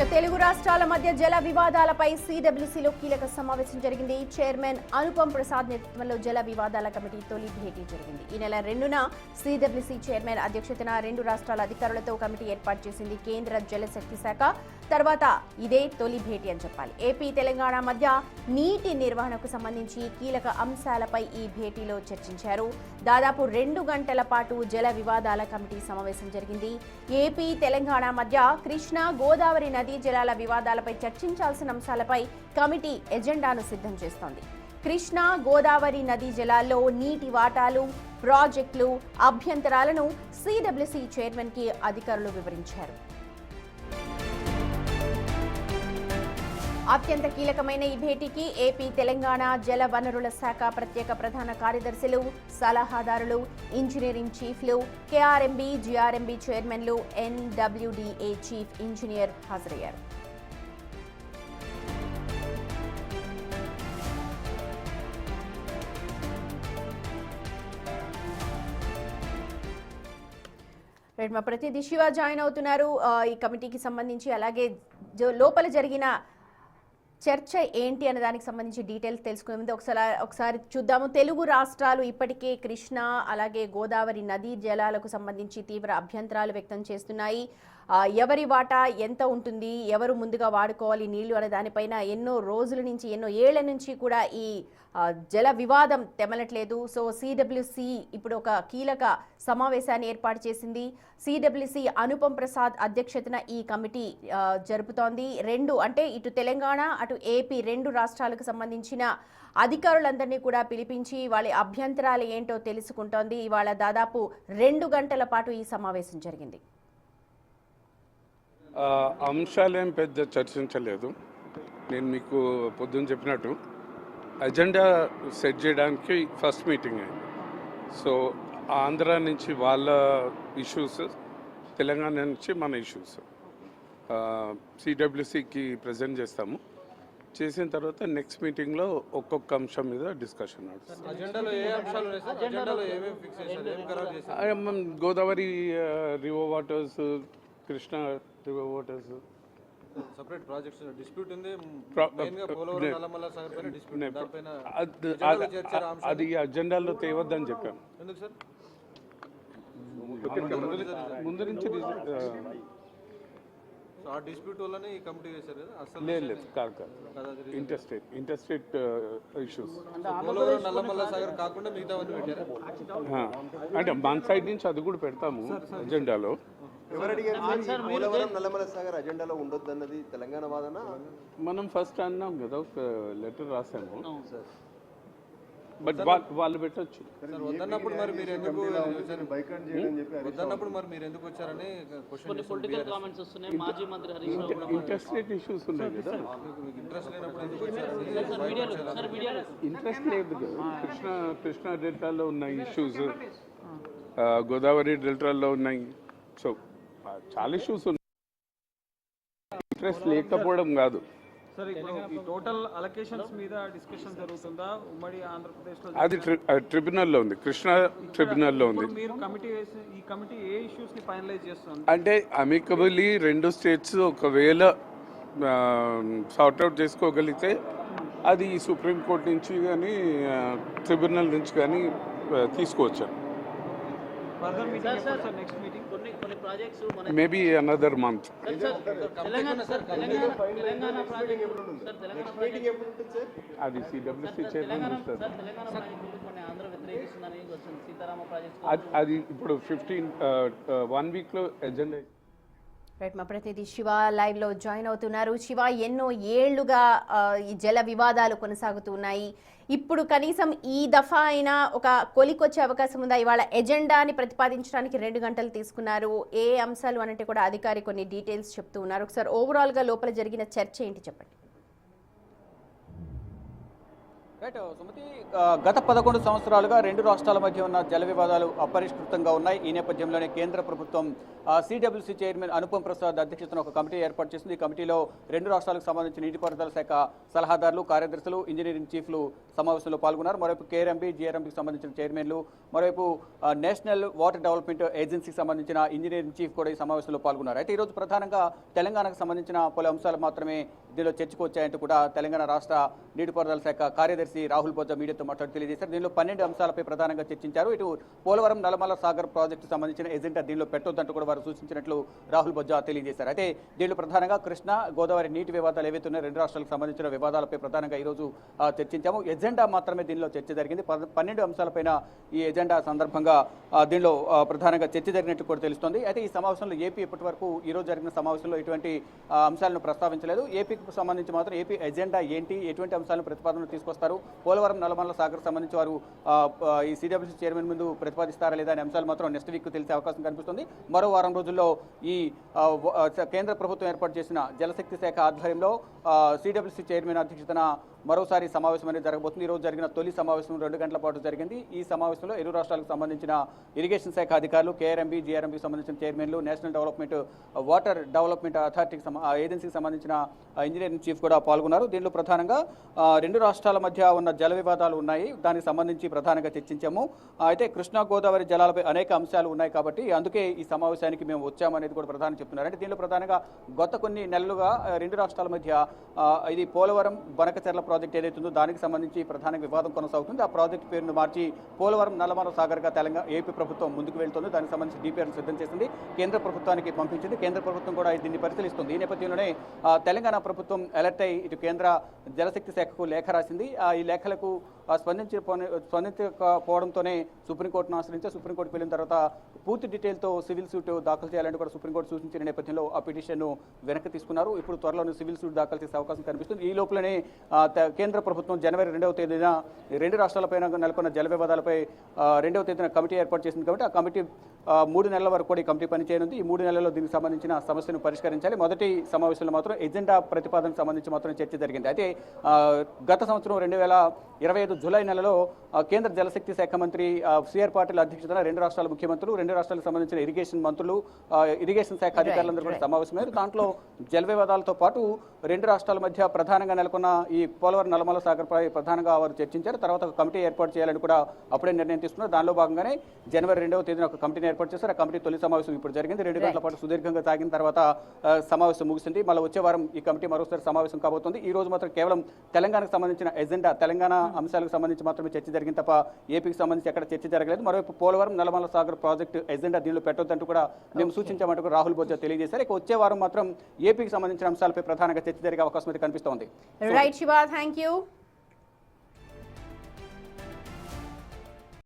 తెలుగు రాష్ట్రాల మధ్య జల వివాదాలపై సిడబ్ల్యూసీలో కీలక సమావేశం జరిగింది. చైర్మన్ అనుపమ్ ప్రసాద్ నేతృత్వంలో జల వివాదాల కమిటీ తొలి భేటీ జరిగింది. ఈ నెల 2న సిడబ్ల్యూసీ చైర్మన్ అధ్యక్షతన 2 రాష్ట్రాల అధికారులతో కమిటీ ఏర్పాటు చేసింది కేంద్ర జలశక్తి శాఖ. తర్వాత ఇదే తొలి భేటీ అని చెప్పాలి. ఏపీ తెలంగాణ మధ్య నీటి నిర్వహణకు సంబంధించి కీలక అంశాలపై ఈ భేటీలో చర్చించారు. దాదాపు 2 గంటల పాటు జల వివాదాల కమిటీ సమావేశం జరిగింది. ఏపీ తెలంగాణ మధ్య కృష్ణా గోదావరి నదీ జలాల వివాదాలపై చర్చించాల్సిన అంశాలపై కమిటీ ఎజెండాను సిద్ధం చేస్తోంది. కృష్ణా గోదావరి నదీ జలాల్లో నీటి వాటాలు, ప్రాజెక్టులు, అభ్యంతరాలను సిడబ్ల్యూసీ చైర్మన్ కి అధికారులు వివరించారు. అత్యంత కీలకమైన ఈ భేటీకి ఏపీ తెలంగాణ జల వనరుల శాఖ ప్రత్యేక ప్రధాన కార్యదర్శులు, సలహాదారులు, ఇంజనీరింగ్ చీఫ్లు, కేఆర్ఎంబీ, జీఆర్ఎంబీ చైర్మన్లు, ఎన్డబ్ల్యూడీఏ చీఫ్ ఇంజనీర్ హాజరయ్యారు. మా ప్రతినిధి శివ జాయిన్ అవుతున్నారు ఈ కమిటీకి సంబంధించి. అలాగే లోపల జరిగిన చర్చ ఏంటి అనే దానికి సంబంధించి డీటెయిల్స్ తెలుసుకునే ముందు ఒకసారి చూద్దాము. తెలుగు రాష్ట్రాలు ఇప్పటికే కృష్ణా అలాగే గోదావరి నదీ జలాలకు సంబంధించి తీవ్ర అభ్యంతరాలు వ్యక్తం చేస్తున్నాయి. ఎవరి వాటా ఎంత ఉంటుంది, ఎవరు ముందుగా వాడుకోవాలి నీళ్లు అనే దానిపైన ఎన్నో రోజుల నుంచి, ఎన్నో ఏళ్ల నుంచి కూడా ఈ జల వివాదం తెమలట్లేదు. సో సిడబ్ల్యూసీ ఇప్పుడు ఒక కీలక సమావేశాన్ని ఏర్పాటు చేసింది. సిడబ్ల్యూసీ అనుపమ్ ప్రసాద్ అధ్యక్షతన ఈ కమిటీ జరుపుతోంది. అంటే ఇటు తెలంగాణ అటు ఏపీ 2 రాష్ట్రాలకు సంబంధించిన అధికారులందరినీ కూడా పిలిపించి వాళ్ళ అభ్యంతరాలు ఏంటో తెలుసుకుంటోంది. ఇవాళ దాదాపు 2 గంటల పాటు ఈ సమావేశం జరిగింది. అంశాలేం పెద్ద చర్చించలేదు. నేను మీకు పొద్దున్న చెప్పినట్టు అజెండా సెట్ చేయడానికి ఫస్ట్ మీటింగ్ అయింది. సో ఆంధ్ర నుంచి వాళ్ళ ఇష్యూస్, తెలంగాణ నుంచి మన ఇష్యూస్ సిడబ్ల్యూసీకి ప్రజెంట్ చేస్తాము. చేసిన తర్వాత నెక్స్ట్ మీటింగ్లో ఒక్కొక్క అంశం మీద discussion Godavari river waters, Krishna river waters, separate projects dispute ఉంది. అది అజెండాలో తేవద్దని చెప్పాము. ఎందుకు సార్? ముందు నుంచి ఆ డిస్ప్యూట్ వల్లనే ఈ కమిటీ వేశారు కదా? అసలు లేదు, కాదు. ఇంటర్స్టేట్ ఇష్యూస్ నల్లమల్ల సాగర్ కాకుండా మిగతావన్నీ పెట్టారు. అంటే మన సైడ్ నుంచి అది కూడా పెడతాము అజెండాలో. నల్లమల సాగర్ అజెండాలో ఉండొద్దు అన్నది తెలంగాణ వాదన. మనం ఫస్ట్ అన్నాం కదా, ఒక లెటర్ రాసాము. బట్ వాళ్ళు పెట్టచ్చు. వద్దన్నప్పుడు మరి మీరు ఎందుకు వచ్చారని ఇంట్రెస్టెడ్ ఇష్యూస్ ఉన్నాయి కదా. ఇంట్రెస్ట్ లేనప్పుడు ఎందుకు వచ్చారు? ఇంట్రెస్ట్ లేదు కదా. కృష్ణా డెల్టాలో ఉన్నాయి ఇష్యూస్, గోదావరి డెల్టాలో ఉన్నాయి. సో చాలా ఇష్యూస్ ఉన్నాయి. ఇంట్రెస్ట్ లేకపోవడం కాదు. సార్, ఇప్పుడు ఈ టోటల్ అలొకేషన్స్ మీద డిస్కషన్ జరుగుతుందా ఉమ్మడి ఆంధ్రప్రదేశ్ లో? అది ట్రిబ్యునల్లో ఉంది, కృష్ణా ట్రిబ్యునల్లో ఉంది. మీరు కమిటీ వేసి ఈ కమిటీ ఏ ఇష్యూస్ ని ఫైనలైజ్ చేస్తుంది? అంటే అమికబుల్లీ 2 స్టేట్స్ ఒకవేళ సార్ట్అవుట్ చేసుకోగలిగితే అది సుప్రీంకోర్టు నుంచి కానీ ట్రిబ్యునల్ నుంచి కానీ తీసుకోవచ్చు. Maybe another month. అది సిడబ్ల్యూసీ చైర్మన్ చూస్తారు. అది ఇప్పుడు 1 వీక్లో ఎజెండా. మా ప్రతినిధి శివ లైవ్ లో జాయిన్ అవుతున్నారు. శివ, ఎన్నో ఏళ్లుగా ఈ జల వివాదాలు కొనసాగుతున్నాయి. ఇప్పుడు కనీసం ఈ దఫా అయినా ఒక కొలికొచ్చే అవకాశం ఉందా? ఇవాళ ఎజెండాని ప్రతిపాదించడానికి 2 గంటలు తీసుకున్నారు. ఏ అంశాలు అనంటే కూడా అధికారి కొన్ని డీటెయిల్స్ చెప్తూ ఉన్నారు. ఒకసారి ఓవరాల్ గా లోపల జరిగిన చర్చ ఏంటి చెప్పండి. రైట్ సుమతి, గత 11 సంవత్సరాలుగా రెండు రాష్ట్రాల మధ్య ఉన్న జల వివాదాలు అపరిష్కృతంగా ఉన్నాయి. ఈ నేపథ్యంలోనే కేంద్ర ప్రభుత్వం సిడబ్ల్యూసీ చైర్మన్ అనుపమ్ ప్రసాద్ అధ్యక్షతన ఒక కమిటీ ఏర్పాటు చేసింది. ఈ కమిటీలో రెండు రాష్ట్రాలకు సంబంధించిన నీటిపారుదల శాఖ సలహాదారులు, కార్యదర్శులు, ఇంజనీరింగ్ చీఫ్లు సమావేశంలో పాల్గొన్నారు. మరోవైపు కేఆర్ఎంబీ, జీఆర్ఎంబీకి సంబంధించిన చైర్మన్లు, మరోవైపు నేషనల్ వాటర్ డెవలప్మెంట్ ఏజెన్సీకి సంబంధించిన ఇంజనీరింగ్ చీఫ్ కూడా ఈ సమావేశంలో పాల్గొన్నారు. అయితే ఈరోజు ప్రధానంగా తెలంగాణకు సంబంధించిన పలు అంశాలు మాత్రమే దీనిలో చర్చకు వచ్చాయంటూ కూడా తెలంగాణ రాష్ట్ర నీటిపారుదల శాఖ కార్యదర్శి రాహుల్ బొజ్జా మీడియాతో మాట్లాడి తెలియజేశారు. దీనిలో 12 అంశాలపై ప్రధానంగా చర్చించారు. ఇటు పోలవరం నల్లమల సాగర్ ప్రాజెక్టు సంబంధించిన ఎజెండా దీనిలో పెట్టొద్దంటూ కూడా వారు సూచించినట్లు రాహుల్ బొజ్జా తెలియజేశారు. అయితే దీనిలో ప్రధానంగా కృష్ణా గోదావరి నీటి వివాదాలు ఏవైతే ఉన్నాయో రెండు రాష్ట్రాలకు సంబంధించిన వివాదాలపై ప్రధానంగా ఈరోజు చర్చించాము. ఎజెండా మాత్రమే దీనిలో చర్చ జరిగింది. 12 అంశాలపైన ఈ ఎజెండా సందర్భంగా దీనిలో ప్రధానంగా చర్చ జరిగినట్టు కూడా తెలుస్తోంది. అయితే ఈ సమావేశంలో ఏపీ ఇప్పటి వరకు ఈరోజు జరిగిన సమావేశంలో ఎటువంటి అంశాలను ప్రస్తావించలేదు. ఏపీకి సంబంధించి మాత్రం ఏపీ ఎజెండా ఏంటి, ఎటువంటి అంశాలను ప్రతిపాదన తీసుకొస్తారు, పోలవరం నల్లమల సాగర్ సంబంధించి వారు ఈ సిడబ్ల్యూసీ చైర్మన్ ముందు ప్రతిపాదిస్తారా లేదా అనే అంశాలు మాత్రం నెక్స్ట్ వీక్ తెలిసే అవకాశం కనిపిస్తుంది. మరో వారం రోజుల్లో ఈ కేంద్ర ప్రభుత్వం ఏర్పాటు చేసిన జలశక్తి శాఖ ఆధ్వర్యంలో సిడబ్ల్యూసీ చైర్మన్ అధ్యక్షతన మరోసారి సమావేశం అనేది జరగబోతుంది. ఈరోజు జరిగిన తొలి సమావేశం 2 గంటల పాటు జరిగింది. ఈ సమావేశంలో ఇరు రాష్ట్రాలకు సంబంధించిన ఇరిగేషన్ శాఖ అధికారులు, కేఆర్ఎంబీ, జీఆర్ఎంబీకి సంబంధించిన చైర్మన్లు, నేషనల్ డెవలప్మెంట్ వాటర్ డెవలప్మెంట్ అథారిటీకి ఏజెన్సీకి సంబంధించిన ఇంజనీరింగ్ చీఫ్ కూడా పాల్గొన్నారు. దీనిలో ప్రధానంగా రెండు రాష్ట్రాల మధ్య ఉన్న జల వివాదాలు ఉన్నాయి, దానికి సంబంధించి ప్రధానంగా చర్చించాము. అయితే కృష్ణా గోదావరి జలాలపై అనేక అంశాలు ఉన్నాయి కాబట్టి అందుకే ఈ సమావేశానికి మేము వచ్చామనేది కూడా ప్రధాని చెప్తున్నారు. అంటే దీనిలో ప్రధానంగా గత కొన్ని నెలలుగా రెండు రాష్ట్రాల మధ్య ఇది పోలవరం బనకచెర్ల ప్రాజెక్ట్ ఏదైతే ఉందో దానికి సంబంధించి ప్రధాన వివాదం కొనసాగుతుంది. ఆ ప్రాజెక్ట్ పేరును మార్చి పోలవరం నల్లమల సాగర్గా ఏపీ ప్రభుత్వం ముందుకు వెళ్తుంది. దానికి సంబంధించి డిపిఆర్ను సిద్ధం చేసింది, కేంద్ర ప్రభుత్వానికి పంపించింది. కేంద్ర ప్రభుత్వం కూడా దీన్ని పరిశీలిస్తుంది. ఈ నేపథ్యంలోనే తెలంగాణ ప్రభుత్వం అలర్ట్ అయి ఇటు కేంద్ర జలశక్తి శాఖకు లేఖ రాసింది. ఈ లేఖలకు స్పందించకపోవడంతోనే సుప్రీంకోర్టును ఆశ్రయించారు. సుప్రీంకోర్టుకు వెళ్ళిన తర్వాత పూర్తి డీటెయిల్తో సివిల్ సూట్ దాఖలు చేయాలని కూడా సుప్రీంకోర్టు సూచించిన నేపథ్యంలో ఆ పిటిషన్ను వెనక్కి తీసుకున్నారు. ఇప్పుడు త్వరలోనే సివిల్ సూట్ దాఖలు చేసే అవకాశం కనిపిస్తుంది. ఈ లోపలనే కేంద్ర ప్రభుత్వం జనవరి 2వ తేదీన రెండు రాష్ట్రాలపైన నెలకొన్న జల వివాదాలపై 2వ తేదీన కమిటీ ఏర్పాటు చేసింది కాబట్టి ఆ కమిటీ 3 నెలల వరకు కూడా ఈ కమిటీ పనిచేయనుంది. ఈ 3 నెలల్లో దీనికి సంబంధించిన సమస్యను పరిష్కరించాలి. మొదటి సమావేశంలో మాత్రం ఎజెండా ప్రతిపాదనకు సంబంధించి మాత్రం చర్చ జరిగింది. అయితే గత సంవత్సరం 2025 జూలై నెలలో కేంద్ర జలశక్తి శాఖ మంత్రి సిఆర్ పాటిల్ అధ్యక్షతన రెండు రాష్ట్రాల ముఖ్యమంత్రులు, రెండు రాష్ట్రాలకు సంబంధించిన ఇరిగేషన్ మంత్రులు, ఇరిగేషన్ శాఖ అధికారులందరూ కూడా సమావేశమయ్యారు. దాంట్లో జల వివాదాలతో పాటు రెండు రాష్ట్రాల మధ్య ప్రధానంగా నెలకొన్న ఈ పోలవరం నల్లమల సాగర్పై ప్రధానంగా వారు చర్చించారు. తర్వాత ఒక కమిటీ ఏర్పాటు చేయాలని కూడా అప్పుడే నిర్ణయం తీసుకున్నారు. దానిలో భాగంగానే జనవరి 2వ తేదీన ఒక కమిటీని ఏర్పాటు చేశారు. ఆ కమిటీ తొలి సమావేశం ఇప్పుడు జరిగింది. 2 గంటల పాటు సుదీర్ఘంగా సాగిన తర్వాత సమావేశం ముగిసింది. మళ్ళీ వచ్చే వారం ఈ కమిటీ మరోసారి సమావేశం కాబోతుంది. ఈ రోజు మాత్రం కేవలం తెలంగాణకు సంబంధించిన ఎజెండా, తెలంగాణ అంశాలకు సంబంధించి మాత్రమే చర్చ జరిగింది తప్ప ఏపీకి సంబంధించి ఎక్కడ చర్చ జరగలేదు. మరోవైపు పోలవరం నల్లమల సాగర్ ప్రాజెక్టు ఎజెండా దీనిలో పెట్టొద్దంటూ కూడా మేము సూచించామంటూ రాహుల్ బొజ్జా తెలియజేశారు. ఇక వచ్చే వారం మాత్రం ఏపీకి సంబంధించిన అంశాలపై ప్రధానంగా చర్చ జరిగే అవకాశం అయితే కనిపిస్తోంది. Right Shiva, thank you.